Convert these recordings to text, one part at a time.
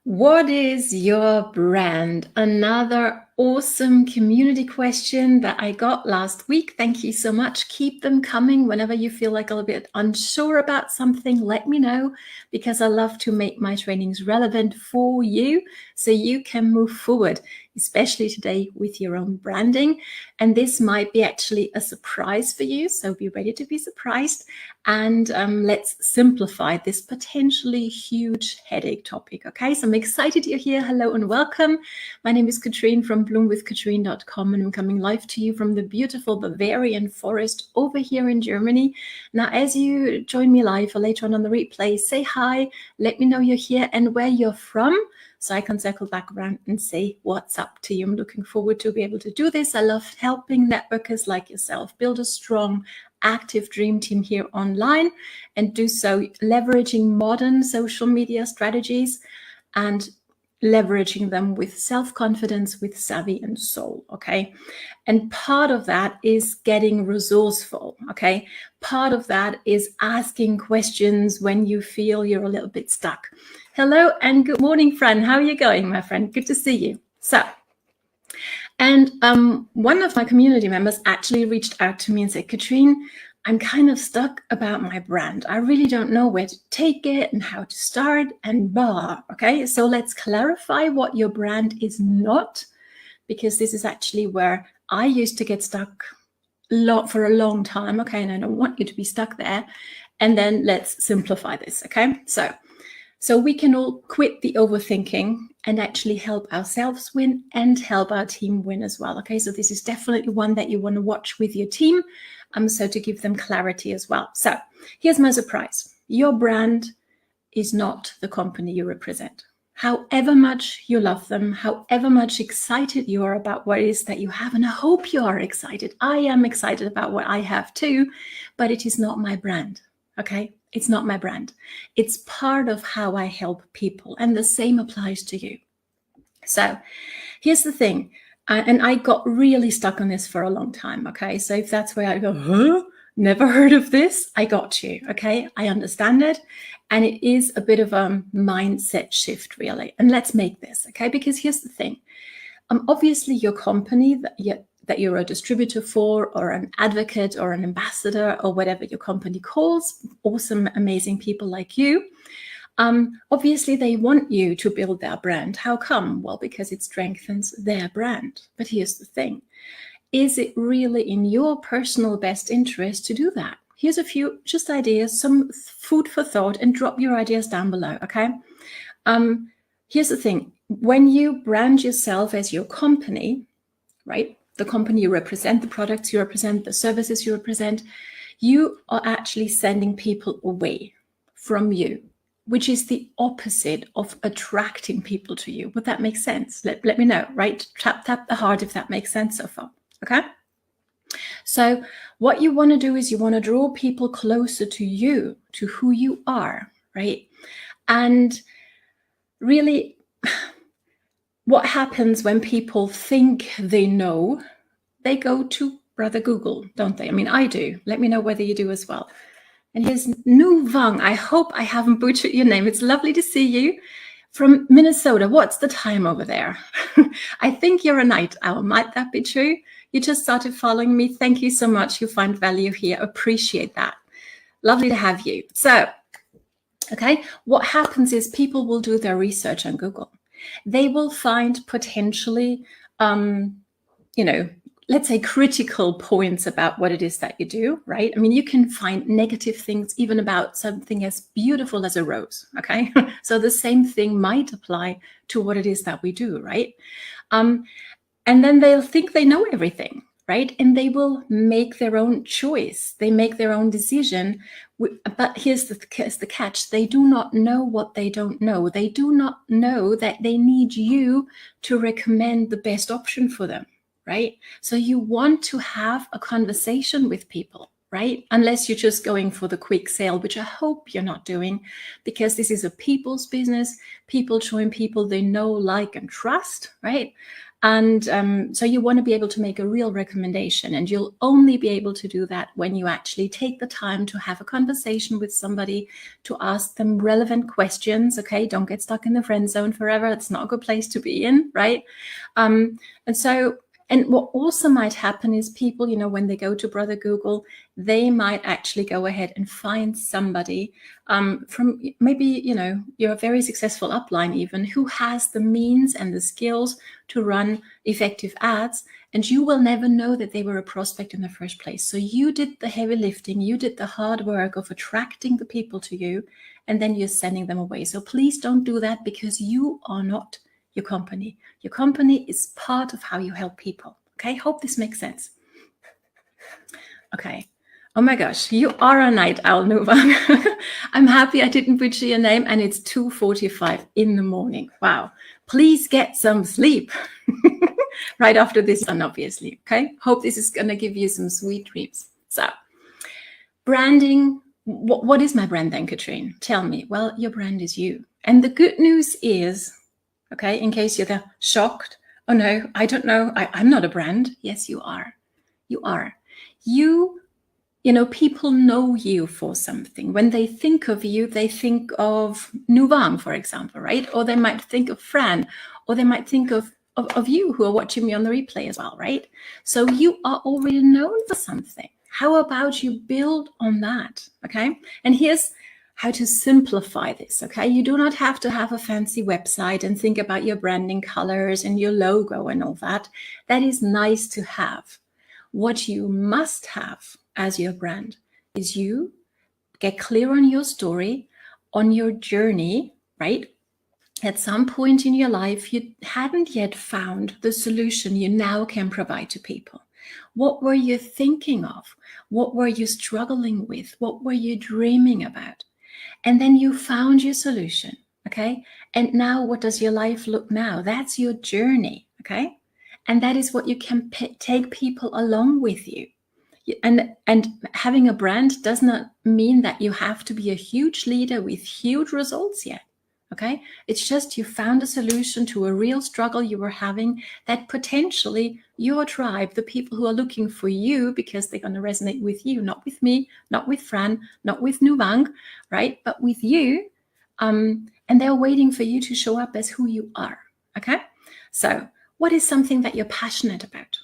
What is your brand? Another awesome community question that I got last week. Thank you so much. Keep them coming whenever you feel like a little bit unsure about something. Let me know, because I love to make my trainings relevant for you so you can move forward, especially today with your own branding. And this might be actually a surprise for you, so be ready to be surprised. And let's simplify this potentially huge headache topic. Okay, so I'm excited you're here. Hello and welcome. My name is Katrine from bloomwithkatrine.com, and I'm coming live to you from the beautiful Bavarian forest over here in Germany. Now, as you join me live or later on the replay, say hi, let me know you're here and where you're from, so I can circle back around and say what's up to you. I'm looking forward to be able to do this. I love helping networkers like yourself build a strong, active dream team here online, and do so leveraging modern social media strategies and leveraging them with self-confidence, with savvy and soul. Okay, and part of that is getting resourceful. Okay, part of that is asking questions when you feel you're a little bit stuck. Hello and good morning, friend. How are you going, my friend? Good to see you. And one of my community members actually reached out to me and said, Katrine, I'm kind of stuck about my brand. I really don't know where to take it and how to start and blah. Okay, so let's clarify what your brand is not, because this is actually where I used to get stuck for a long time. Okay, and I don't want you to be stuck there. And then let's simplify this. Okay, so we can all quit the overthinking and actually help ourselves win and help our team win as well. Okay, so this is definitely one that you want to watch with your team, so to give them clarity as well. So here's my surprise. Your brand is not the company you represent. However much you love them, however much excited you are about what it is that you have, and I hope you are excited. I am excited about what I have too, but it is not my brand. Okay, it's not my brand. It's part of how I help people, and the same applies to you. So here's the thing, and I got really stuck on this for a long time. Okay, so if that's where I go, huh? Never heard of this, I got you. Okay, I understand it, and it is a bit of a mindset shift, really. And let's make this, okay, because here's the thing. Obviously, your company that you're a distributor for, or an advocate, or an ambassador, or whatever your company calls, awesome, amazing people like you, obviously they want you to build their brand. How come? Well, because it strengthens their brand. But here's the thing. Is it really in your personal best interest to do that? Here's a few just ideas, some food for thought, and drop your ideas down below, okay? Here's the thing. When you brand yourself as your company, right? The company you represent, the products you represent, the services you represent, you are actually sending people away from you, which is the opposite of attracting people to you. Would that make sense? Let me know, right? Tap the heart if that makes sense so far, okay? So what you want to do is you want to draw people closer to you, to who you are, right? And really, what happens when people think they know, they go to Brother Google, don't they? I mean, I do. Let me know whether you do as well. And here's Nu Vang. I hope I haven't butchered your name. It's lovely to see you from Minnesota. What's the time over there? I think you're a night owl. Might that be true? You just started following me. Thank you so much. You find value here. Appreciate that. Lovely to have you. So, okay, what happens is people will do their research on Google. They will find potentially, let's say critical points about what it is that you do, right? I mean, you can find negative things even about something as beautiful as a rose, okay? So the same thing might apply to what it is that we do, right? And then they'll think they know everything, right? And they will make their own choice. They make their own decision. But here's the catch. They do not know what they don't know. They do not know that they need you to recommend the best option for them, right? So you want to have a conversation with people, right? Unless you're just going for the quick sale, which I hope you're not doing, because this is a people's business. People join people they know, like, and trust, right? And so you want to be able to make a real recommendation, and you'll only be able to do that when you actually take the time to have a conversation with somebody, to ask them relevant questions. Okay, don't get stuck in the friend zone forever. It's not a good place to be in, right? And what also might happen is people, when they go to Brother Google, they might actually go ahead and find somebody from maybe, you're a very successful upline even, who has the means and the skills to run effective ads. And you will never know that they were a prospect in the first place. So you did the heavy lifting, you did the hard work of attracting the people to you, and then you're sending them away. So please don't do that, because you are not your company. Your company is part of how you help people. Okay, hope this makes sense. Okay. Oh my gosh, you are a night owl, Nuvang. I'm happy I didn't butcher your name, and it's 2:45 in the morning. Wow. Please get some sleep right after this one, obviously. Okay, hope this is going to give you some sweet dreams. So, branding. What is my brand then, Katrine? Tell me. Well, your brand is you. And the good news is, okay, in case you're shocked, oh no, I don't know, I'm not a brand. Yes, you are. You are. People know you for something. When they think of you, they think of Nuvang, for example, right? Or they might think of Fran, or they might think of you who are watching me on the replay as well, right? So you are already known for something. How about you build on that, okay? And here's how to simplify this, okay? You do not have to have a fancy website and think about your branding colors and your logo and all that. That is nice to have. What you must have as your brand is you get clear on your story, on your journey, right? At some point in your life, you hadn't yet found the solution you now can provide to people. What were you thinking of? What were you struggling with? What were you dreaming about? And then you found your solution, okay? And now what does your life look now? That's your journey, okay? And that is what you can take people along with you. And having a brand does not mean that you have to be a huge leader with huge results yet, okay? It's just you found a solution to a real struggle you were having that potentially your tribe, the people who are looking for you, because they're going to resonate with you, not with me, not with Fran, not with Nuvang, right? But with you. And they're waiting for you to show up as who you are, okay? So what is something that you're passionate about?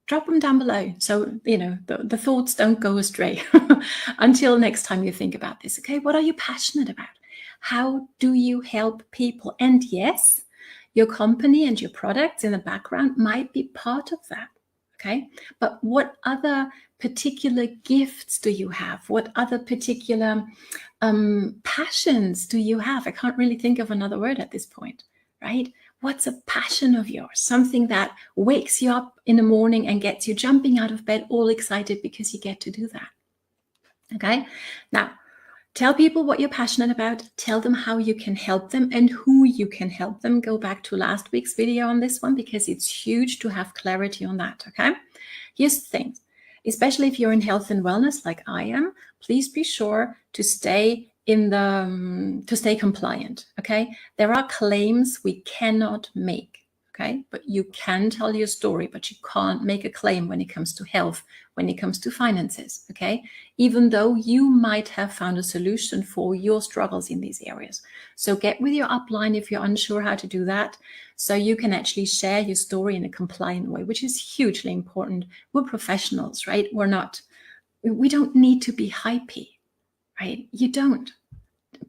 Drop them down below, so the thoughts don't go astray. Until next time you think about this, okay? What are you passionate about? How do you help people? And yes, your company and your products in the background might be part of that, okay? But what other particular gifts do you have? What other particular passions do you have? I can't really think of another word at this point, right? What's a passion of yours? Something that wakes you up in the morning and gets you jumping out of bed all excited because you get to do that. Okay? Now, tell people what you're passionate about. Tell them how you can help them and who you can help them. Go back to last week's video on this one, because it's huge to have clarity on that. Okay? Here's the thing. Especially if you're in health and wellness like I am, please be sure to stay to stay compliant. Okay, there are claims we cannot make. Okay, but you can tell your story, but you can't make a claim when it comes to health, when it comes to finances. Okay, even though you might have found a solution for your struggles in these areas. So get with your upline if you're unsure how to do that, so you can actually share your story in a compliant way, which is hugely important. We're professionals, right? We don't need to be hypey. Right? You don't.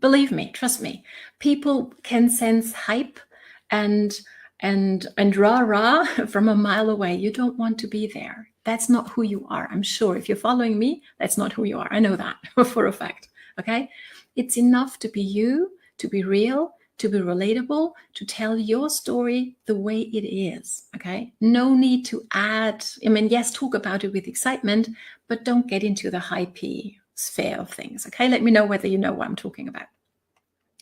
Believe me, trust me. People can sense hype and rah-rah from a mile away. You don't want to be there. That's not who you are. I'm sure if you're following me, that's not who you are. I know that for a fact. Okay? It's enough to be you, to be real, to be relatable, to tell your story the way it is. Okay? No need to add, yes, talk about it with excitement, but don't get into the hypey sphere of things. Okay, let me know whether you know what I'm talking about,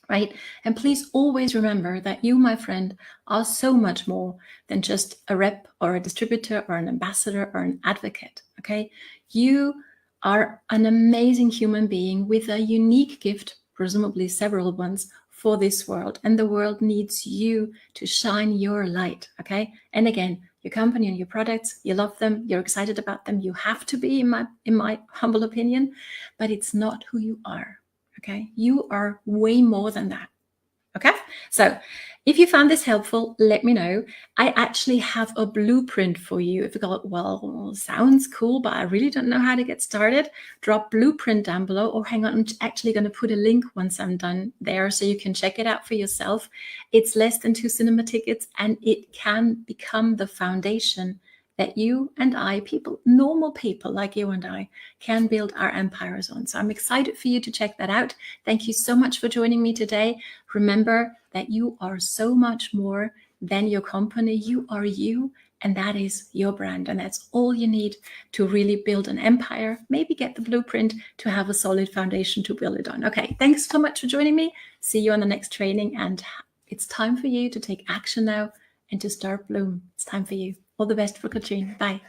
right? And please always remember that you, my friend, are so much more than just a rep or a distributor or an ambassador or an advocate. Okay, you are an amazing human being with a unique gift, presumably several ones, for this world, and the world needs you to shine your light. Okay. And again, your company and your products, you love them, you're excited about them, you have to be, in my humble opinion, but it's not who you are. Okay. You are way more than that. Okay, so if you found this helpful, let me know. I actually have a blueprint for you. If you go, well, sounds cool, but I really don't know how to get started, drop blueprint down below, or hang on, I'm actually going to put a link once I'm done there so you can check it out for yourself. It's less than 2 cinema tickets, and it can become the foundation that you and I, people, normal people like you and I, can build our empires on. So I'm excited for you to check that out. Thank you so much for joining me today. Remember that you are so much more than your company. You are you, and that is your brand. And that's all you need to really build an empire. Maybe get the blueprint to have a solid foundation to build it on. Okay, thanks so much for joining me. See you on the next training. And it's time for you to take action now and to start bloom. It's time for you. All the best for Katrine. Bye.